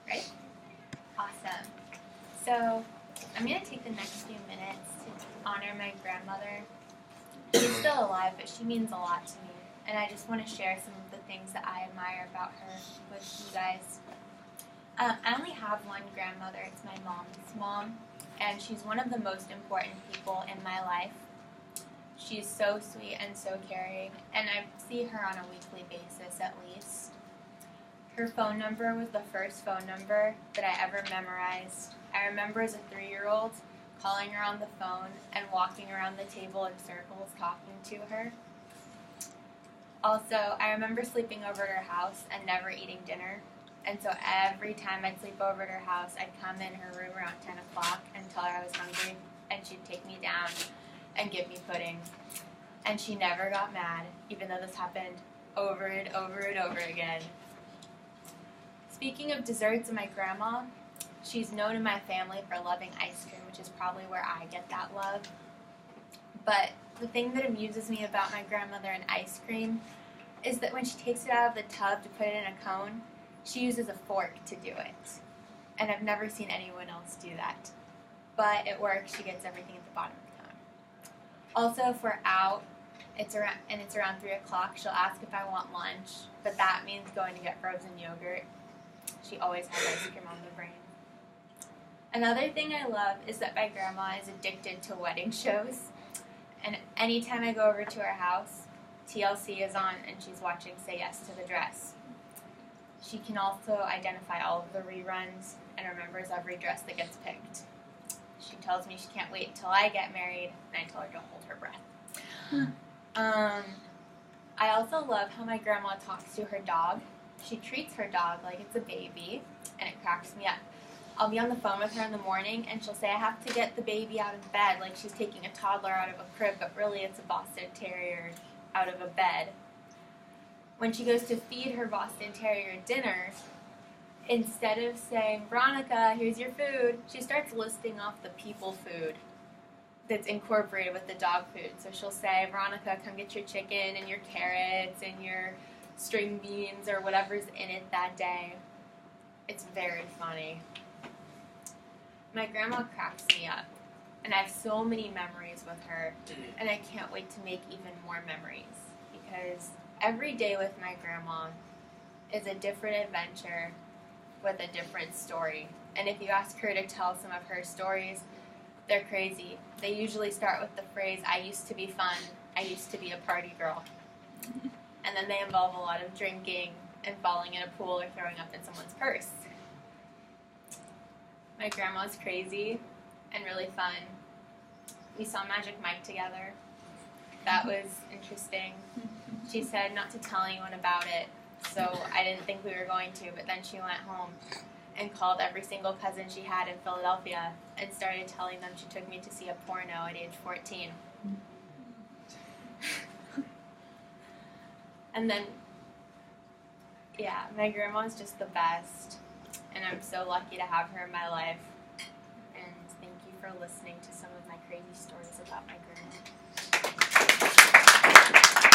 Right? Awesome. So I'm going to take the next few minutes to honor my grandmother. She's still alive, but she means a lot to me. And I just want to share some of the things that I admire about her with you guys. I only have one grandmother. It's my mom's mom. And she's one of the most important people in my life. She's so sweet and so caring. And I see her on a weekly basis at least. Her phone number was the first phone number that I ever memorized. I remember as a 3-year-old calling her on the phone and walking around the table in circles talking to her. Also, I remember sleeping over at her house and never eating dinner. And so every time I'd sleep over at her house, I'd come in her room around 10 o'clock and tell her I was hungry, and she'd take me down and give me pudding. And she never got mad, even though this happened over and over and over again. Speaking of desserts and my grandma, she's known in my family for loving ice cream, which is probably where I get that love. But the thing that amuses me about my grandmother and ice cream is that when she takes it out of the tub to put it in a cone, she uses a fork to do it. And I've never seen anyone else do that. But it works. She gets everything at the bottom of the cone. Also, if we're out, it's around 3 o'clock, she'll ask if I want lunch, but that means going to get frozen yogurt. She always has ice cream on the brain. Another thing I love is that my grandma is addicted to wedding shows. And anytime I go over to her house, TLC is on and she's watching Say Yes to the Dress. She can also identify all of the reruns and remembers every dress that gets picked. She tells me she can't wait until I get married, and I tell her to hold her breath. I also love how my grandma talks to her dog. She treats her dog like it's a baby, and it cracks me up. I'll be on the phone with her in the morning, and she'll say I have to get the baby out of bed, like she's taking a toddler out of a crib, but really it's a Boston Terrier out of a bed. When she goes to feed her Boston Terrier dinner, instead of saying, Veronica, here's your food, she starts listing off the people food that's incorporated with the dog food. So she'll say, Veronica, come get your chicken and your carrots and your string beans or whatever's in it that day. It's very funny. My grandma cracks me up, and I have so many memories with her, and I can't wait to make even more memories, because every day with my grandma is a different adventure with a different story. And if you ask her to tell some of her stories, they're crazy. They usually start with the phrase, I used to be fun, I used to be a party girl. And then they involve a lot of drinking and falling in a pool or throwing up in someone's purse. My grandma's crazy and really fun. We saw Magic Mike together. That was interesting. She said not to tell anyone about it, so I didn't think we were going to, but then she went home and called every single cousin she had in Philadelphia and started telling them she took me to see a porno at age 14. And then, yeah, my grandma's just the best, and I'm so lucky to have her in my life. And thank you for listening to some of my crazy stories about my grandma.